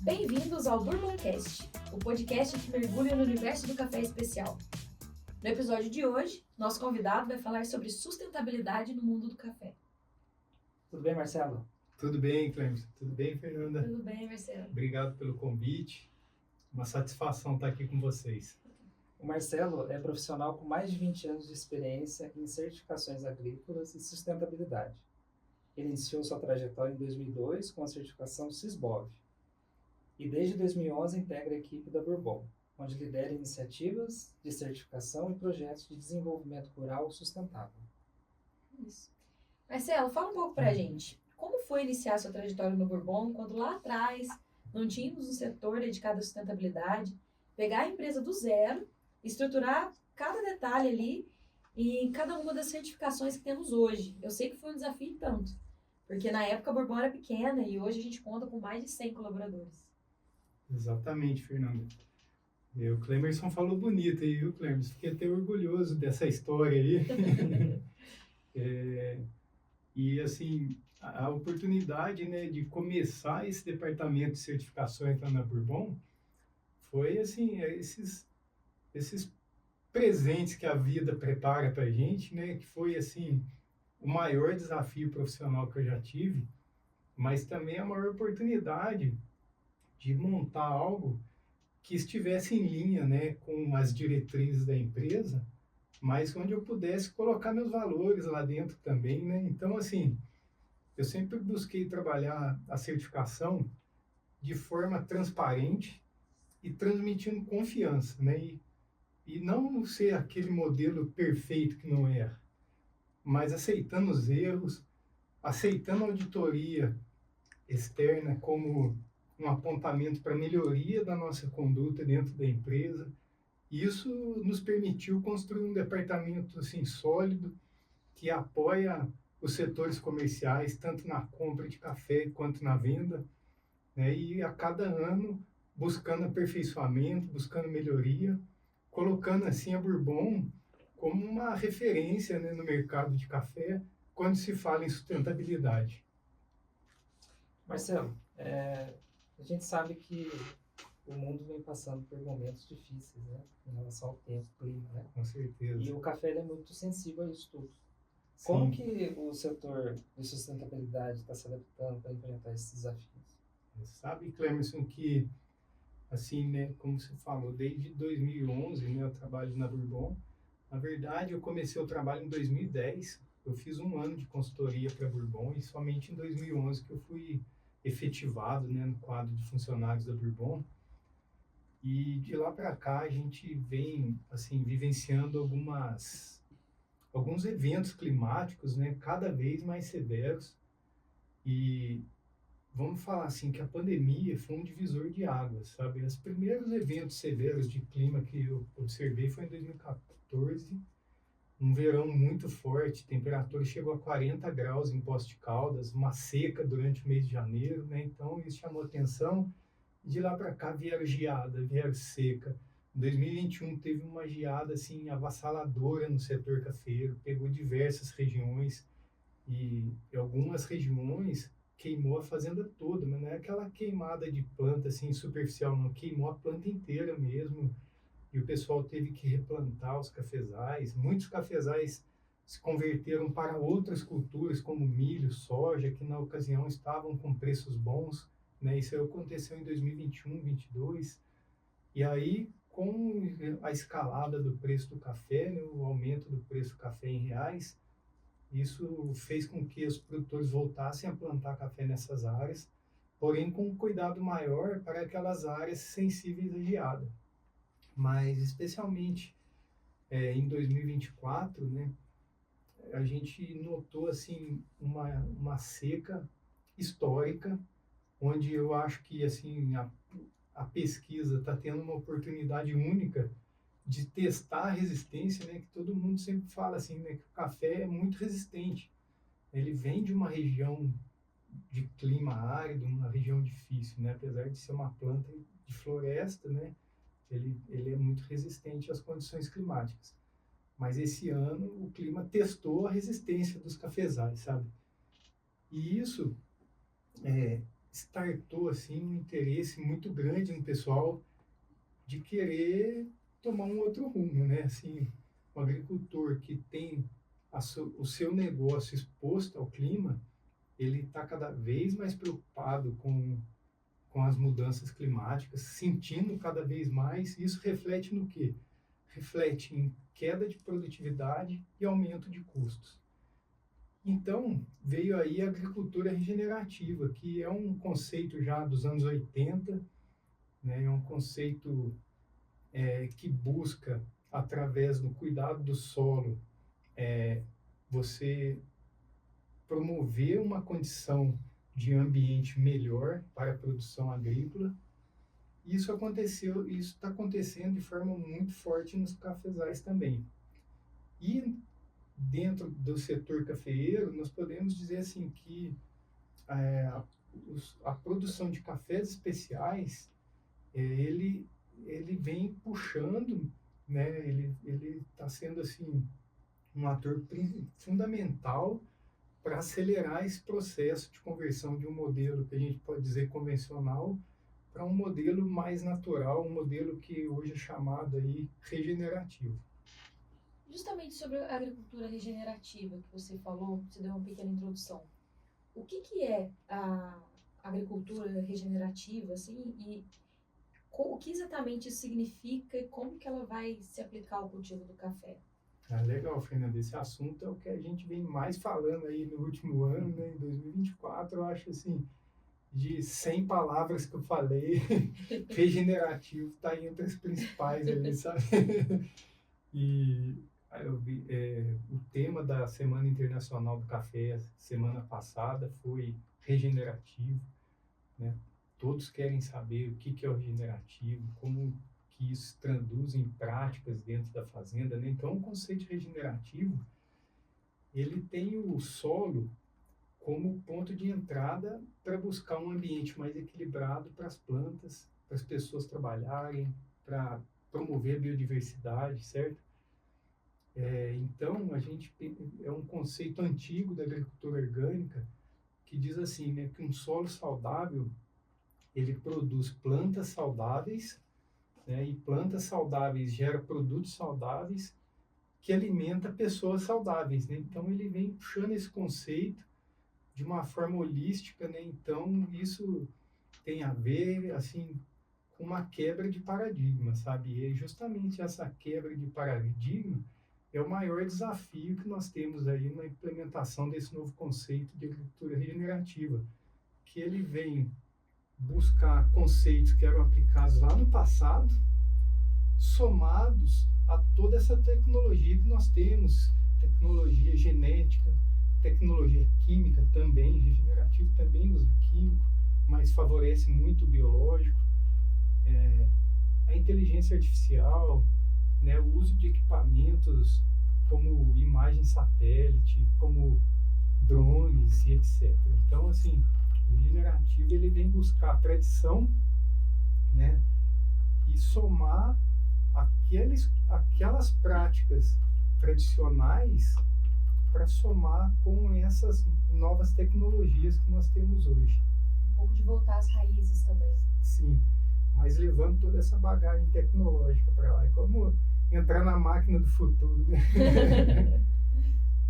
Bem-vindos ao Bourboncast, o podcast que mergulha no universo do café especial. No episódio de hoje, nosso convidado vai falar sobre sustentabilidade no mundo do café. Tudo bem, Marcelo? Tudo bem, Clemerson? Tudo bem, Fernanda? Tudo bem, Marcelo? Obrigado pelo convite. Uma satisfação estar aqui com vocês. O Marcelo é profissional com mais de 20 anos de experiência em certificações agrícolas e sustentabilidade. Ele iniciou sua trajetória em 2002 com a certificação SysBov e desde 2011 integra a equipe da Bourbon, onde lidera iniciativas de certificação e projetos de desenvolvimento rural sustentável. Isso. Marcelo, fala um pouco pra gente. Como foi iniciar sua trajetória no Bourbon quando lá atrás não tínhamos um setor dedicado à sustentabilidade, pegar a empresa do zero, estruturar cada detalhe ali em cada uma das certificações que temos hoje? Eu sei que foi um desafio e tanto, porque na época a Bourbon era pequena e hoje a gente conta com mais de 100 colaboradores. Exatamente, Fernanda. O Clemerson falou bonito aí, viu, Clemerson? Fiquei até orgulhoso dessa história aí. E, assim, a oportunidade, né, de começar esse departamento de certificações lá na Bourbon foi, assim, esses presentes que a vida prepara para a gente, né, que foi, assim, o maior desafio profissional que eu já tive, mas também a maior oportunidade de montar algo que estivesse em linha, né, com as diretrizes da empresa, mas onde eu pudesse colocar meus valores lá dentro também, né? Então, assim, eu sempre busquei trabalhar a certificação de forma transparente e transmitindo confiança, né? E não ser aquele modelo perfeito que não erra, mas aceitando os erros, aceitando a auditoria externa como um apontamento para melhoria da nossa conduta dentro da empresa. Isso nos permitiu construir um departamento assim sólido que apoia os setores comerciais tanto na compra de café quanto na venda, né? E a cada ano buscando aperfeiçoamento, buscando melhoria, colocando assim a Bourbon como uma referência, né, no mercado de café quando se fala em sustentabilidade. Marcelo, a gente sabe que o mundo vem passando por momentos difíceis, né, em relação ao tempo, clima, né? Com certeza. E o café ele é muito sensível a isso tudo. Sim. Como que o setor de sustentabilidade está se adaptando para enfrentar esses desafios? Sabe, Clemerson, que, assim, né, como você falou, desde 2011, né, eu trabalho na Bourbon. Na verdade, eu comecei o trabalho em 2010. Eu fiz um ano de consultoria para a Bourbon e somente em 2011 que eu fui efetivado, né, no quadro de funcionários da Bourbon. E de lá para cá a gente vem assim vivenciando alguns eventos climáticos, né, cada vez mais severos. E vamos falar assim que a pandemia foi um divisor de águas, sabe? Os primeiros eventos severos de clima que eu observei foi em 2014, um verão muito forte, a temperatura chegou a 40 graus em Poços de Caldas, uma seca durante o mês de janeiro, né? Então isso chamou atenção. De lá para cá vieram geada, vieram seca. Em 2021 teve uma geada assim avassaladora no setor cafeiro, pegou diversas regiões e algumas regiões queimou a fazenda toda, mas não é aquela queimada de planta assim superficial, não, queimou a planta inteira mesmo. E o pessoal teve que replantar os cafezais. Muitos cafezais se converteram para outras culturas como milho, soja, que na ocasião estavam com preços bons, né? Isso aconteceu em 2021, 2022, e aí com a escalada do preço do café, né, o aumento do preço do café em reais, isso fez com que os produtores voltassem a plantar café nessas áreas, porém com um cuidado maior para aquelas áreas sensíveis à geada. Mas especialmente em 2024, né, a gente notou assim uma seca histórica, onde eu acho que assim a pesquisa está tendo uma oportunidade única de testar a resistência, né? Que todo mundo sempre fala assim, né? Que o café é muito resistente. Ele vem de uma região de clima árido, uma região difícil, né? Apesar de ser uma planta de floresta, né? Ele é muito resistente às condições climáticas. Mas esse ano o clima testou a resistência dos cafezais, sabe? E isso startou assim um interesse muito grande no pessoal de querer tomar um outro rumo, né? Assim, o agricultor que tem o seu negócio exposto ao clima, ele está cada vez mais preocupado com as mudanças climáticas, sentindo cada vez mais. Isso reflete no quê? Reflete em queda de produtividade e aumento de custos. Então, veio aí a agricultura regenerativa, que é um conceito já dos anos 80, né? É um conceito que busca, através do cuidado do solo, você promover uma condição de ambiente melhor para a produção agrícola. Isso está acontecendo de forma muito forte nos cafezais também. E dentro do setor cafeeiro, nós podemos dizer assim que a produção de cafés especiais, ele vem puxando, né? Ele está sendo assim um ator fundamental para acelerar esse processo de conversão de um modelo que a gente pode dizer convencional para um modelo mais natural, um modelo que hoje é chamado aí regenerativo. Justamente sobre a agricultura regenerativa que você falou, você deu uma pequena introdução. O que é a agricultura regenerativa, assim, e o que exatamente isso significa e como que ela vai se aplicar ao cultivo do café? Legal, Fernanda. Esse assunto é o que a gente vem mais falando aí no último ano, né? Em 2024, eu acho assim, de 100 palavras que eu falei, regenerativo está entre as principais ali, sabe? E o tema da Semana Internacional do Café, semana passada, foi regenerativo, né? Todos querem saber o que é o regenerativo, como que isso se traduz em práticas dentro da fazenda, né? Então, o conceito regenerativo, ele tem o solo como ponto de entrada para buscar um ambiente mais equilibrado para as plantas, para as pessoas trabalharem, para promover a biodiversidade, certo? Então, é um conceito antigo da agricultura orgânica que diz assim, né, que um solo saudável, ele produz plantas saudáveis, né, e plantas saudáveis geram produtos saudáveis que alimenta pessoas saudáveis, né? Então, ele vem puxando esse conceito de uma forma holística, né? Então, isso tem a ver, assim, com uma quebra de paradigma, sabe? E justamente essa quebra de paradigma é o maior desafio que nós temos aí na implementação desse novo conceito de agricultura regenerativa, que ele vem buscar conceitos que eram aplicados lá no passado, somados a toda essa tecnologia que nós temos, tecnologia genética, tecnologia química também, regenerativo também usa químico, mas favorece muito o biológico, a inteligência artificial, né, o uso de equipamentos como imagem satélite, como drones e etc. Então, assim, o regenerativo ele vem buscar a tradição, né, e somar aquelas práticas tradicionais para somar com essas novas tecnologias que nós temos hoje. Um pouco de voltar às raízes também. Sim, mas levando toda essa bagagem tecnológica para lá. É como entrar na máquina do futuro, né?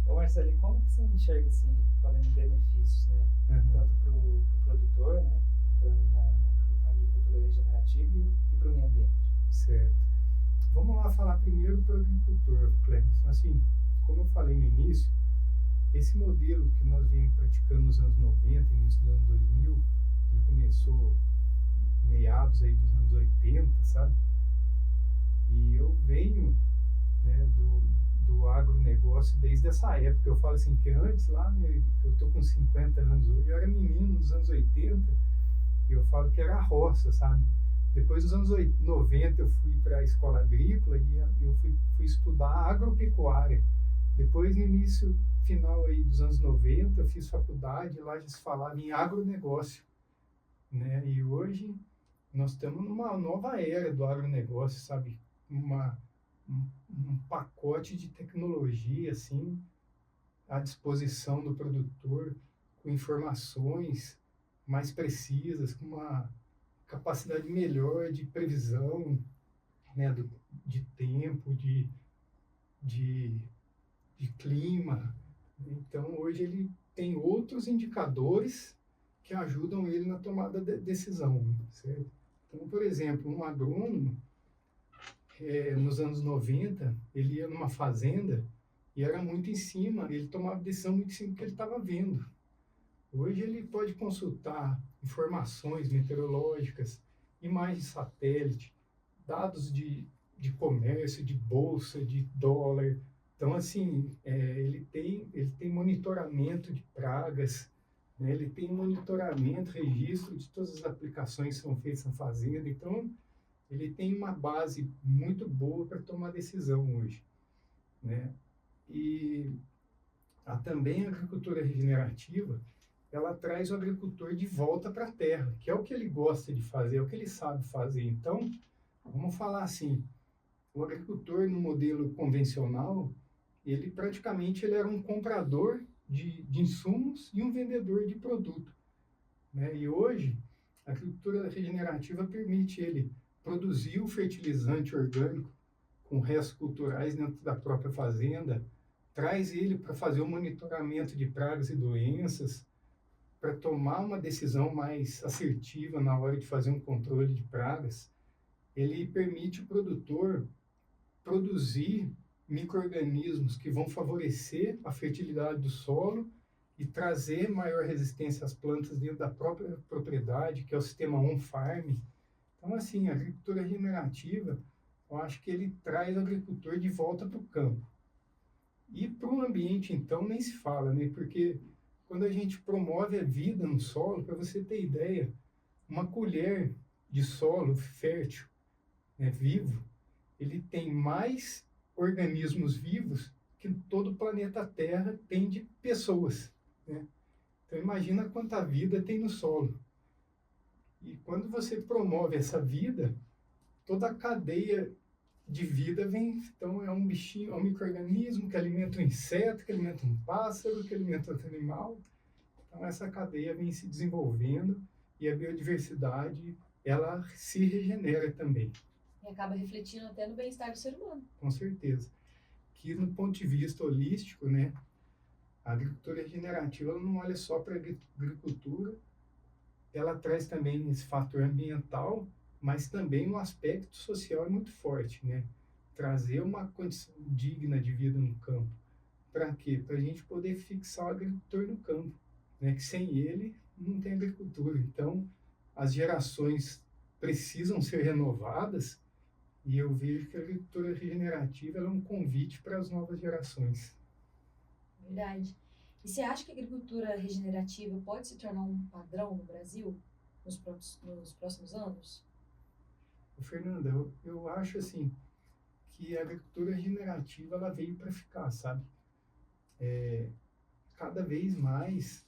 Ô Marcelo, e como que você enxerga, assim, falando em benefícios, né? Tanto para o produtor, né? Entrando na agricultura regenerativa e para o meio ambiente. Certo. Vamos lá falar primeiro para o agricultor, Clemson. Assim, como eu falei no início, esse modelo que nós viemos praticando nos anos 90, início dos anos 2000, ele começou meados aí dos anos 80, sabe? E eu venho, né, do agronegócio desde essa época. Eu falo assim que antes, lá, né, eu tô com 50 anos hoje, eu era menino nos anos 80, e eu falo que era roça, sabe? Depois dos anos 90 eu fui para a escola agrícola e eu fui estudar agropecuária. Depois, no início, final aí dos anos 90, eu fiz faculdade, lá já se falava em agronegócio, né? E hoje nós estamos numa nova era do agronegócio, sabe? Um pacote de tecnologia, assim, à disposição do produtor, com informações, mais precisas, com uma capacidade melhor de previsão, né, de tempo, de, de clima. Então, hoje ele tem outros indicadores que ajudam ele na tomada de decisão, certo? Então, por exemplo, um agrônomo, nos anos 90, ele ia numa fazenda e era muito em cima, ele tomava decisão muito em cima do que ele estava vendo. Hoje ele pode consultar informações meteorológicas, imagens de satélite, dados de comércio, de bolsa, de dólar. Então, assim, ele tem monitoramento de pragas, né? Ele tem monitoramento, registro de todas as aplicações que são feitas na fazenda. Então, ele tem uma base muito boa para tomar decisão hoje, né? E também a agricultura regenerativa, ela traz o agricultor de volta para a terra, que é o que ele gosta de fazer, é o que ele sabe fazer. Então, vamos falar assim, o agricultor no modelo convencional, ele praticamente era um comprador de insumos e um vendedor de produto, né? E hoje, a agricultura regenerativa permite ele produzir o fertilizante orgânico com restos culturais dentro da própria fazenda, traz ele para fazer o monitoramento de pragas e doenças, para tomar uma decisão mais assertiva na hora de fazer um controle de pragas. Ele permite o produtor produzir micro-organismos que vão favorecer a fertilidade do solo e trazer maior resistência às plantas dentro da própria propriedade, que é o sistema on-farm. Então, assim, a agricultura regenerativa, eu acho que ele traz o agricultor de volta para o campo. E para o ambiente, então, nem se fala, né? Porque quando a gente promove a vida no solo, para você ter ideia, uma colher de solo fértil, né, vivo, ele tem mais organismos vivos que todo o planeta Terra tem de pessoas, né? Então, imagina quanta vida tem no solo. E quando você promove essa vida, toda a cadeia de vida vem. Então, é um bichinho, é um micro-organismo que alimenta um inseto, que alimenta um pássaro, que alimenta outro animal. Então, essa cadeia vem se desenvolvendo e a biodiversidade, ela se regenera também. E acaba refletindo até no bem-estar do ser humano. Com certeza. Que, no ponto de vista holístico, né, a agricultura regenerativa ela não olha só para a agricultura, ela traz também esse fator ambiental, mas também um aspecto social muito forte, né? Trazer uma condição digna de vida no campo. Para quê? Para a gente poder fixar o agricultor no campo, né? Que sem ele não tem agricultura. Então, as gerações precisam ser renovadas e eu vejo que a agricultura regenerativa ela é um convite para as novas gerações. Verdade. E você acha que a agricultura regenerativa pode se tornar um padrão no Brasil nos próximos anos? Fernanda, eu acho assim que a agricultura regenerativa ela veio para ficar, sabe? Cada vez mais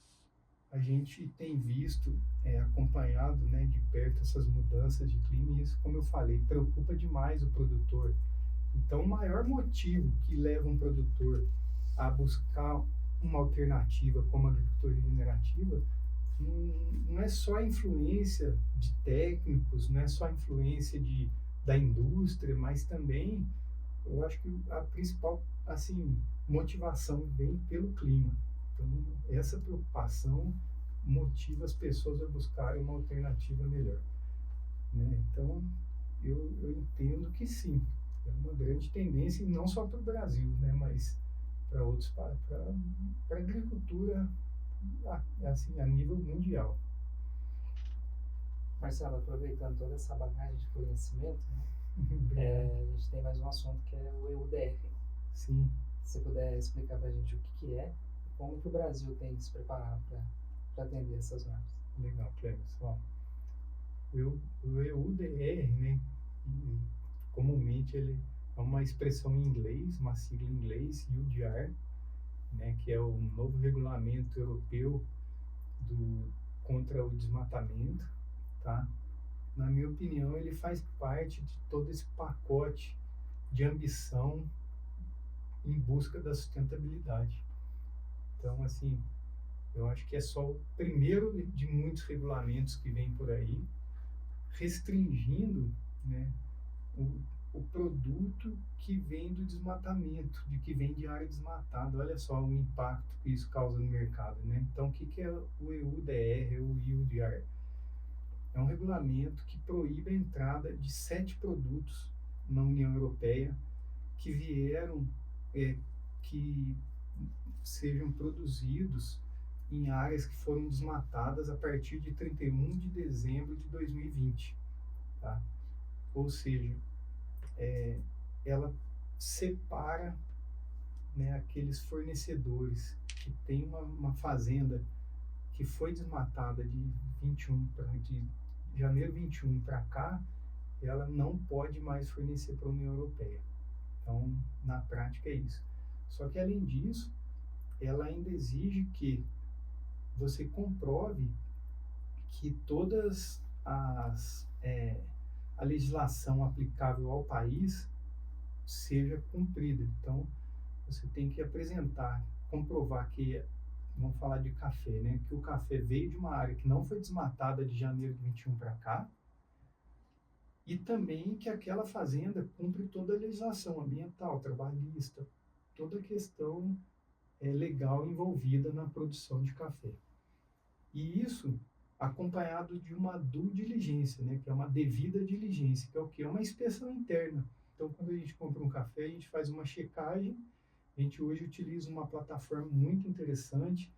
a gente tem visto, acompanhado, né, de perto essas mudanças de clima e isso, como eu falei, preocupa demais o produtor. Então, o maior motivo que leva um produtor a buscar uma alternativa como a agricultura regenerativa não é só a influência de técnicos, não é só a influência da indústria, mas também, eu acho que a principal, assim, motivação vem pelo clima. Então, essa preocupação motiva as pessoas a buscarem uma alternativa melhor, né? Então, eu entendo que sim, é uma grande tendência, e não só para o Brasil, né, mas para outros, para a agricultura, assim, a nível mundial. Marcelo, aproveitando toda essa bagagem de conhecimento, né, a gente tem mais um assunto que é o EUDR. Sim. Se você puder explicar para a gente o que é e como que o Brasil tem se preparado para atender essas normas. Legal, Cleber. O EUDR, né, comumente ele é uma expressão em inglês, uma sigla em inglês, UDR, né, que é o novo regulamento europeu contra o desmatamento, tá? Na minha opinião, ele faz parte de todo esse pacote de ambição em busca da sustentabilidade. Então, assim, Eu acho que é só o primeiro de muitos regulamentos que vem por aí, restringindo, né, o, o produto que vem do desmatamento, que vem de área desmatada. Olha só o impacto que isso causa no mercado, né? Então, o que é o EUDR, o EUDR? É um regulamento que proíbe a entrada de 7 produtos na União Europeia que vieram, que sejam produzidos em áreas que foram desmatadas a partir de 31 de dezembro de 2020, tá? Ou seja, ela separa, né, aqueles fornecedores que têm uma fazenda que foi desmatada de janeiro 21 para cá, ela não pode mais fornecer para a União Europeia. Então, na prática é isso. Só que, além disso, ela ainda exige que você comprove que todas a legislação aplicável ao país seja cumprida. Então, você tem que apresentar, comprovar que, vamos falar de café, né? Que o café veio de uma área que não foi desmatada de janeiro de 21 para cá, e também que aquela fazenda cumpre toda a legislação ambiental, trabalhista, toda a questão legal envolvida na produção de café. E isso acompanhado de uma due diligência, né, que é uma devida diligência, que é o quê? É uma inspeção interna. Então, quando a gente compra um café, a gente faz uma checagem. A gente hoje utiliza uma plataforma muito interessante,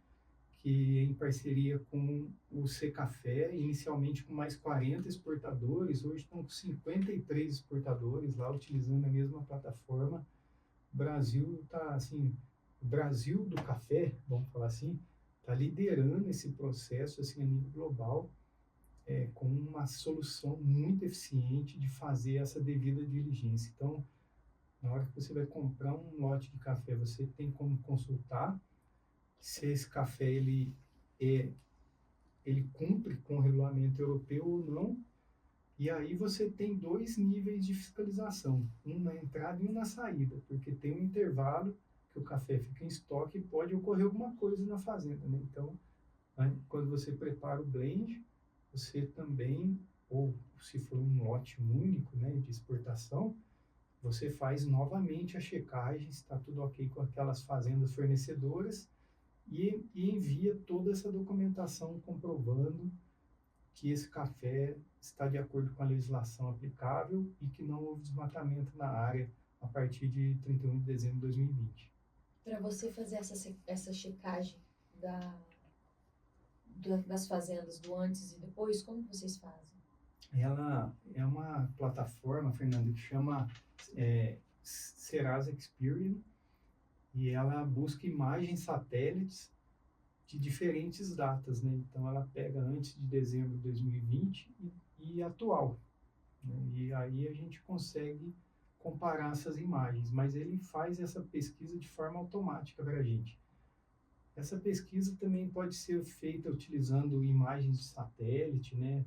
que é em parceria com o Secafé, inicialmente com mais 40 exportadores, hoje estão com 53 exportadores lá utilizando a mesma plataforma. O Brasil está assim, o Brasil do café, vamos falar assim, está liderando esse processo assim, a nível global, com uma solução muito eficiente de fazer essa devida diligência. Então, na hora que você vai comprar um lote de café, você tem como consultar se esse café ele cumpre com o regulamento europeu ou não. E aí você tem 2 níveis de fiscalização, um na entrada e um na saída, porque tem um intervalo que o café fica em estoque e pode ocorrer alguma coisa na fazenda, né? Então, né, quando você prepara o blend, você também, ou se for um lote único, né, de exportação, você faz novamente a checagem, se está tudo ok com aquelas fazendas fornecedoras, e envia toda essa documentação comprovando que esse café está de acordo com a legislação aplicável e que não houve desmatamento na área a partir de 31 de dezembro de 2020. Para você fazer essa checagem das fazendas do antes e depois, como vocês fazem? Ela é uma plataforma, Fernanda, que chama Serasa Experian, e ela busca imagens satélites de diferentes datas, né? Então ela pega antes de dezembro de 2020 e atual, né? E aí a gente consegue comparar essas imagens, mas ele faz essa pesquisa de forma automática para a gente. Essa pesquisa também pode ser feita utilizando imagens de satélite, né?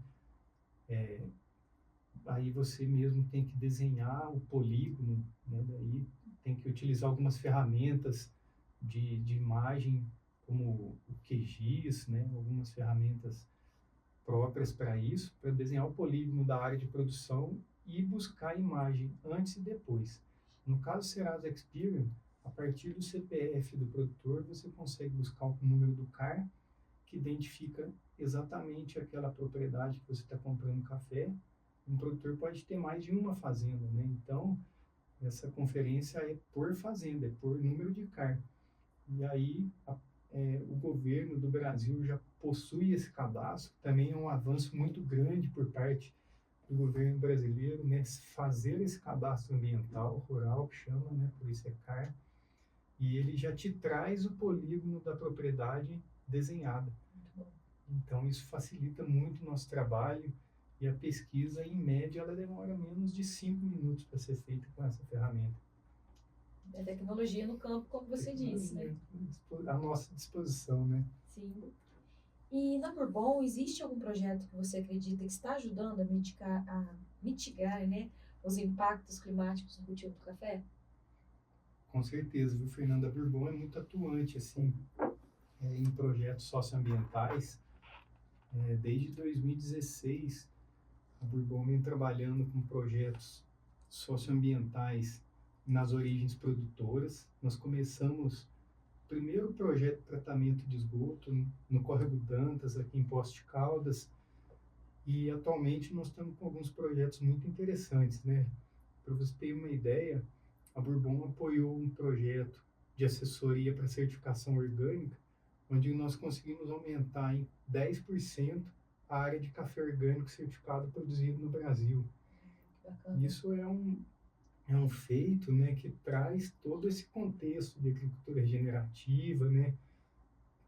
Aí você mesmo tem que desenhar o polígono, né? Daí tem que utilizar algumas ferramentas de imagem, como o QGIS, né? Algumas ferramentas próprias para isso, para desenhar o polígono da área de produção e buscar a imagem antes e depois. No caso Serasa Experian, a partir do CPF do produtor, você consegue buscar o número do CAR, que identifica exatamente aquela propriedade que você está comprando café. Um produtor pode ter mais de uma fazenda, né? Então, essa conferência é por fazenda, é por número de CAR. E aí, o governo do Brasil já possui esse cadastro, também é um avanço muito grande por parte do governo brasileiro, né? Fazer esse cadastro ambiental, rural, que chama, né? Por isso é CAR. E ele já te traz o polígono da propriedade desenhada. Então, isso facilita muito o nosso trabalho. E a pesquisa, em média, ela demora menos de 5 minutos para ser feita com essa ferramenta. É tecnologia no campo, como você disse, né? À nossa disposição, né? Sim. E na Bourbon, existe algum projeto que você acredita que está ajudando a mitigar, né, os impactos climáticos no cultivo do café? Com certeza, viu, Fernanda? A Bourbon é muito atuante, assim, em projetos socioambientais. Desde 2016, a Bourbon vem trabalhando com projetos socioambientais nas origens produtoras. Nós começamos o primeiro projeto de tratamento de esgoto no Córrego Dantas, aqui em Poços de Caldas, e atualmente nós estamos com alguns projetos muito interessantes, né? Para você ter uma ideia, a Bourbon apoiou um projeto de assessoria para certificação orgânica, onde nós conseguimos aumentar em 10% a área de café orgânico certificado produzido no Brasil. Bacana. Isso é um feito, né, que traz todo esse contexto de agricultura regenerativa, né,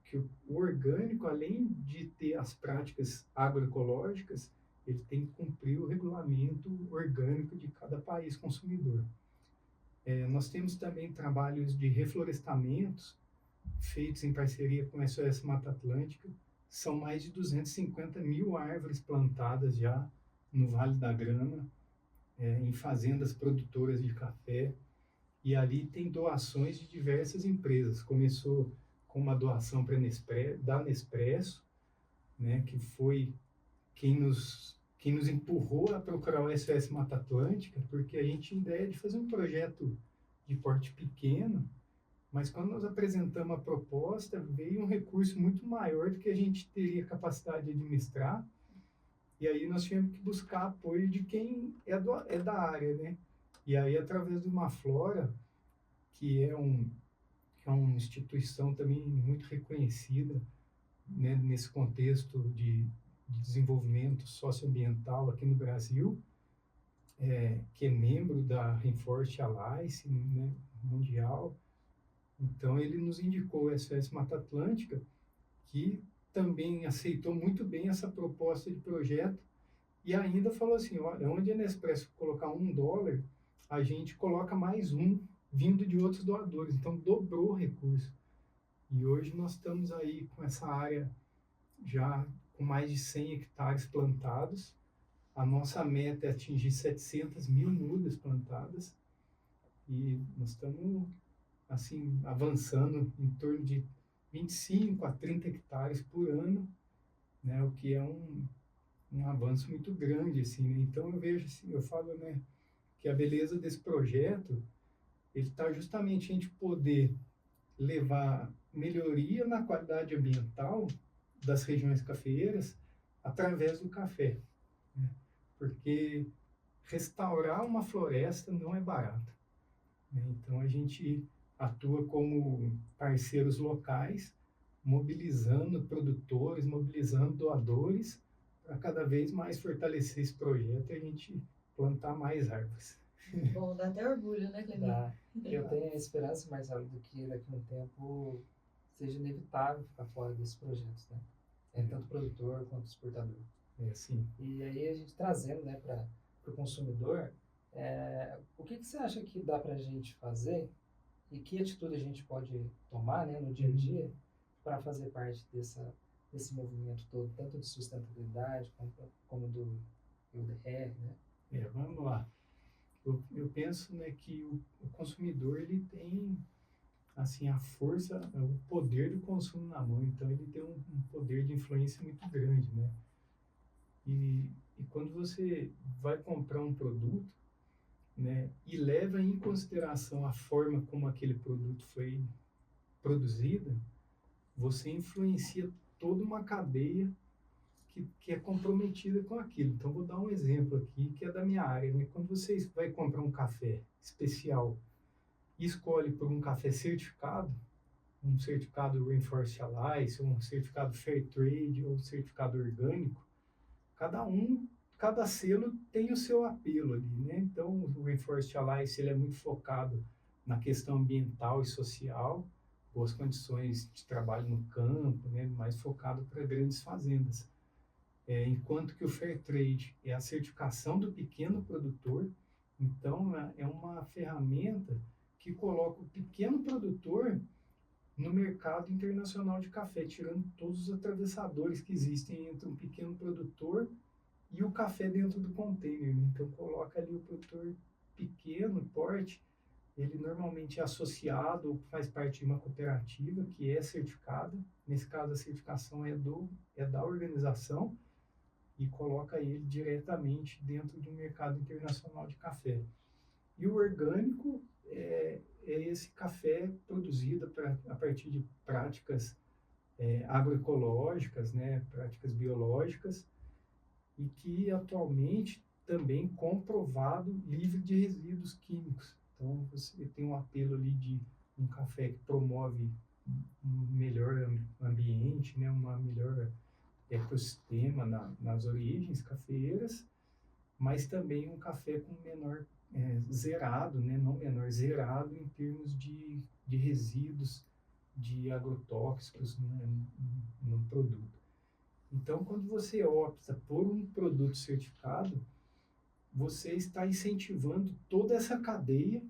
que o orgânico, além de ter as práticas agroecológicas, ele tem que cumprir o regulamento orgânico de cada país consumidor. Nós temos também trabalhos de reflorestamentos feitos em parceria com a SOS Mata Atlântica. São mais de 250 mil árvores plantadas já no Vale da Grama, em fazendas produtoras de café. E ali tem doações de diversas empresas. Começou com uma doação da Nespresso, né, que foi quem nos empurrou a procurar o SOS Mata Atlântica, porque a gente tinha ideia de fazer um projeto de porte pequeno, mas quando nós apresentamos a proposta, veio um recurso muito maior do que a gente teria capacidade de administrar, e aí nós tivemos que buscar apoio de quem é da área, né? E aí, através do Maflora, que é uma instituição também muito reconhecida, né, nesse contexto de desenvolvimento socioambiental aqui no Brasil, que é membro da Rainforest Alliance, né, mundial. Então, ele nos indicou o SOS Mata Atlântica, que também aceitou muito bem essa proposta de projeto e ainda falou assim, olha, onde a Nespresso colocar $1, a gente coloca mais um vindo de outros doadores. Então, dobrou o recurso. E hoje nós estamos aí com essa área já com mais de 100 hectares plantados. A nossa meta é atingir 700 mil mudas plantadas. E nós estamos, assim, avançando em torno de 25 a 30 hectares por ano, né, o que é um avanço muito grande, assim, né? Então eu vejo, assim, eu falo, né, que a beleza desse projeto, ele está justamente em a gente poder levar melhoria na qualidade ambiental das regiões cafeeiras através do café, né? Porque restaurar uma floresta não é barato, né? Então a gente atua como parceiros locais, mobilizando produtores, mobilizando doadores, para cada vez mais fortalecer esse projeto e a gente plantar mais árvores. Bom, dá até orgulho, né, Clemente? Dá. Eu tenho a esperança, Marcelo, de que daqui a um tempo seja inevitável ficar fora desses projetos, né? Tanto produtor quanto exportador. Sim. E aí a gente trazendo, né, para o consumidor, o que você acha que dá para a gente fazer e que atitude a gente pode tomar, né, no dia a dia para fazer parte desse movimento todo, tanto de sustentabilidade como do UDR, né? Vamos lá. Eu penso, né, que o consumidor ele tem, assim, a força, o poder do consumo na mão, então ele tem um poder de influência muito grande, né? E quando você vai comprar um produto, né, e leva em consideração a forma como aquele produto foi produzido, você influencia toda uma cadeia que é comprometida com aquilo. Então, vou dar um exemplo aqui, que é da minha área, né? Quando você vai comprar um café especial e escolhe por um café certificado, um certificado Rainforest Alliance, um certificado Fair Trade ou um certificado orgânico, cada selo tem o seu apelo ali, né? Então, o Rainforest Alliance ele é muito focado na questão ambiental e social, boas condições de trabalho no campo, né? Mais focado para grandes fazendas. Enquanto que o Fair Trade é a certificação do pequeno produtor, então é uma ferramenta que coloca o pequeno produtor no mercado internacional de café, tirando todos os atravessadores que existem entre um pequeno produtor e o café dentro do container, né? Então coloca ali o produtor pequeno, porte, ele normalmente é associado ou faz parte de uma cooperativa que é certificada, nesse caso a certificação é da organização e coloca ele diretamente dentro do mercado internacional de café. E o orgânico é esse café produzido a partir de práticas agroecológicas, né, práticas biológicas, e que atualmente também comprovado livre de resíduos químicos. Então você tem um apelo ali de um café que promove um melhor ambiente, né, uma melhor ecossistema nas origens cafeeiras, mas também um café com menor zerado, né, não menor, zerado em termos de resíduos, de agrotóxicos, né, no produto. Então, quando você opta por um produto certificado, você está incentivando toda essa cadeia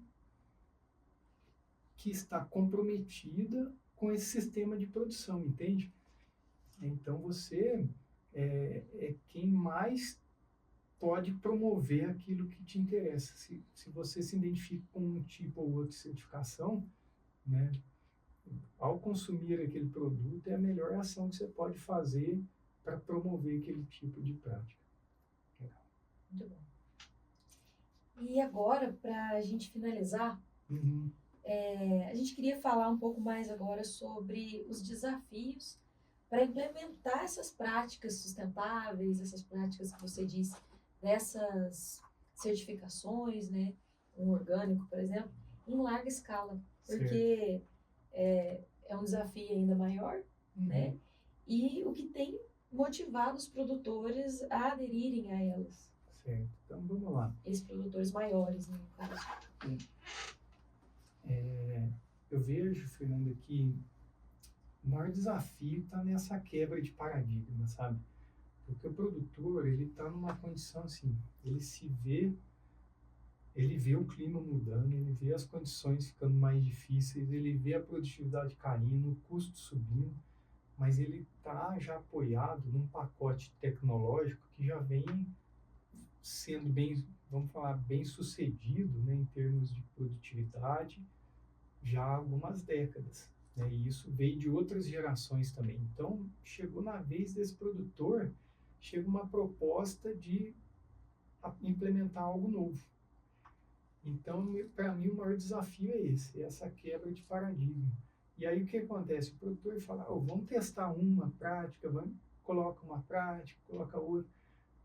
que está comprometida com esse sistema de produção, entende? Então, você é quem mais pode promover aquilo que te interessa. Se você se identifica com um tipo ou outro de certificação, né, ao consumir aquele produto, é a melhor ação que você pode fazer para promover aquele tipo de prática. Legal. Muito bom. E agora, para a gente finalizar, a gente queria falar um pouco mais agora sobre os desafios para implementar essas práticas sustentáveis, essas práticas que você disse, dessas certificações, né, um orgânico, por exemplo, em larga escala, porque é um desafio ainda maior, né, e o que tem motivado os produtores a aderirem a elas. Certo, então vamos lá. Esses produtores maiores, né, no caso. Eu vejo, Fernanda, que o maior desafio está nessa quebra de paradigma, sabe? Porque o produtor, ele está numa condição assim, ele vê o clima mudando, ele vê as condições ficando mais difíceis, ele vê a produtividade caindo, o custo subindo, mas ele está já apoiado num pacote tecnológico que já vem sendo bem sucedido, né, em termos de produtividade, já há algumas décadas, né, e isso veio de outras gerações também. Então, chegou na vez desse produtor, chega uma proposta de implementar algo novo. Então, para mim, o maior desafio é essa quebra de paradigma. E aí, o que acontece? O produtor fala, vamos testar uma prática, coloca uma prática, coloca outra.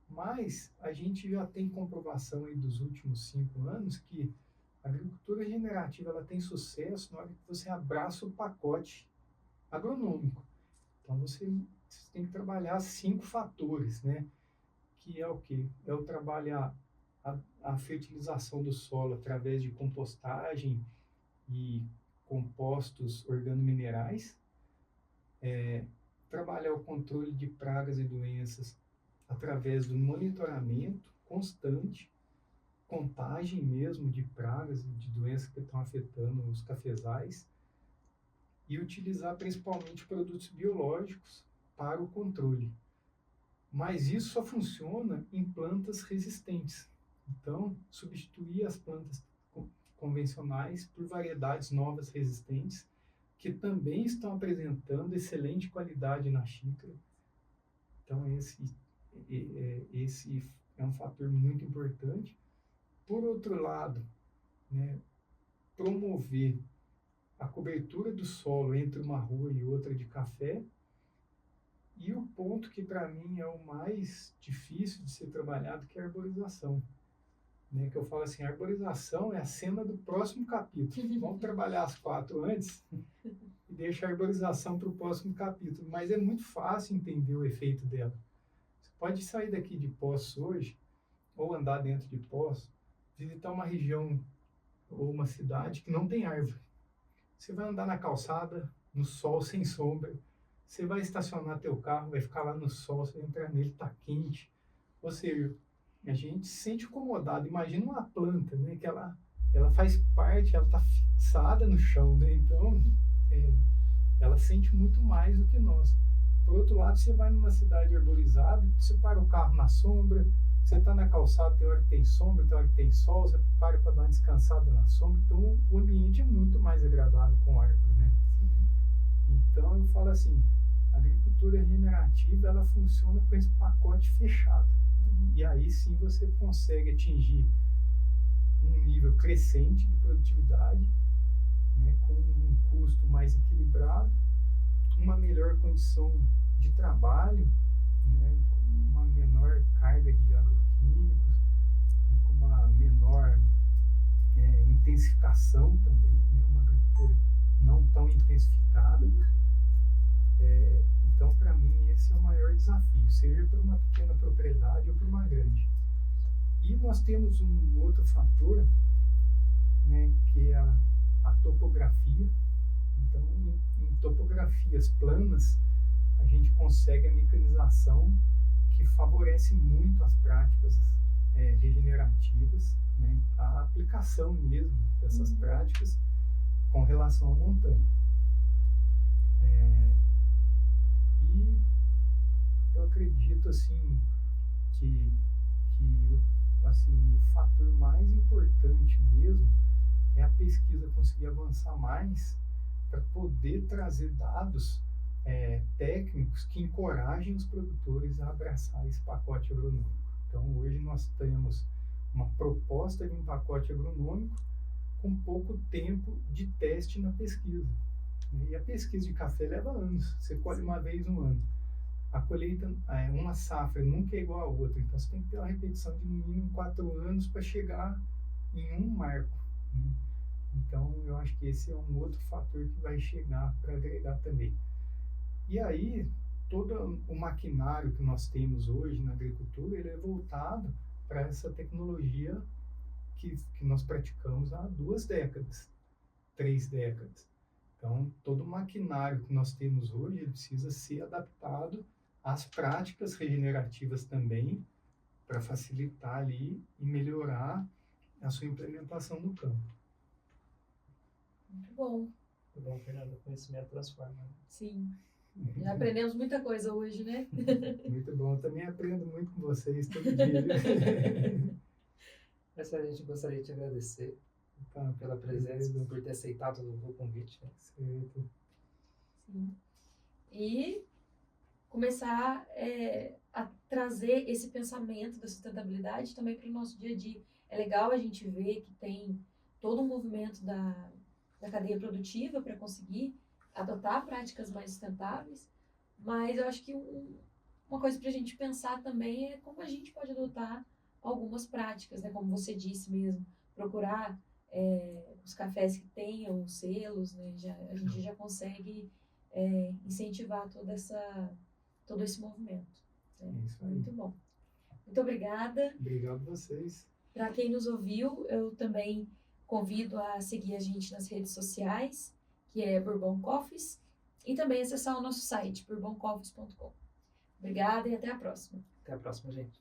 Mas a gente já tem comprovação aí dos últimos 5 anos que a agricultura regenerativa ela tem sucesso na hora que você abraça o pacote agronômico. Então, você tem que trabalhar 5 fatores, né? Que é o quê? É o trabalhar a fertilização do solo através de compostagem e compostos organominerais, trabalhar o controle de pragas e doenças através do monitoramento constante, contagem mesmo de pragas e de doenças que estão afetando os cafezais, e utilizar principalmente produtos biológicos para o controle. Mas isso só funciona em plantas resistentes. Então, substituir as plantas convencionais por variedades novas resistentes, que também estão apresentando excelente qualidade na xícara. Então, esse é um fator muito importante. Por outro lado, né, promover a cobertura do solo entre uma rua e outra de café. E o ponto que para mim é o mais difícil de ser trabalhado, que é a arborização. Né, que eu falo assim, a arborização é a cena do próximo capítulo. Vamos trabalhar as 4 antes e deixar a arborização para o próximo capítulo. Mas é muito fácil entender o efeito dela. Você pode sair daqui de Poços hoje, ou andar dentro de Poços, visitar uma região ou uma cidade que não tem árvore. Você vai andar na calçada, no sol, sem sombra. Você vai estacionar teu carro, vai ficar lá no sol, você vai entrar nele, está quente. Ou seja, a gente se sente incomodado. Imagina uma planta, né, que ela faz parte, ela está fixada no chão, né, então ela sente muito mais do que nós. Por outro lado, você vai numa cidade arborizada, você para o carro na sombra, você está na calçada, tem hora que tem sombra, tem hora que tem sol, você para dar uma descansada na sombra, então o ambiente é muito mais agradável com árvore, né? Sim. Então eu falo assim, A agricultura regenerativa, ela funciona com esse pacote fechado. E aí sim você consegue atingir um nível crescente de produtividade, né, com um custo mais equilibrado, uma melhor condição de trabalho, né, com uma menor carga de agroquímicos, né, com uma menor intensificação também, né, uma agricultura não tão intensificada. Então, para mim, esse é o maior desafio, seja por uma pequena propriedade ou por uma grande. E nós temos um outro fator, né, que é a topografia. Então, em topografias planas, a gente consegue a mecanização que favorece muito as práticas regenerativas, né, a aplicação mesmo dessas práticas com relação à montanha. E eu acredito assim que assim, o fator mais importante mesmo é a pesquisa conseguir avançar mais para poder trazer dados técnicos que encorajem os produtores a abraçar esse pacote agronômico. Então, hoje nós temos uma proposta de um pacote agronômico com pouco tempo de teste na pesquisa. E a pesquisa de café leva anos, você colhe uma vez no ano. A colheita, uma safra nunca é igual a outra, então você tem que ter uma repetição de no mínimo 4 anos para chegar em um marco, né? Então, eu acho que esse é um outro fator que vai chegar para agregar também. E aí, todo o maquinário que nós temos hoje na agricultura, ele é voltado para essa tecnologia que nós praticamos há 2 décadas, 3 décadas. Então, todo o maquinário que nós temos hoje, ele precisa ser adaptado às práticas regenerativas também, para facilitar ali e melhorar a sua implementação no campo. Muito bom. Muito bom, Fernando. O conhecimento transforma. Sim. Já aprendemos muita coisa hoje, né? Muito bom. Eu também aprendo muito com vocês todo dia. Mas a gente gostaria de te agradecer pela presença, por ter aceitado o convite. Né? Certo. Sim. E começar a trazer esse pensamento da sustentabilidade também para o nosso dia a dia. É legal a gente ver que tem todo um movimento da cadeia produtiva para conseguir adotar práticas mais sustentáveis, mas eu acho que uma coisa para a gente pensar também é como a gente pode adotar algumas práticas, né? Como você disse mesmo, procurar os cafés que tenham selos, né? A gente já consegue incentivar todo esse movimento. Né? Isso aí. Muito bom. Muito obrigada. Obrigado a vocês. Para quem nos ouviu, eu também convido a seguir a gente nas redes sociais, que é Bourbon Coffees, e também acessar o nosso site, bourboncoffees.com. Obrigada e até a próxima. Até a próxima, gente.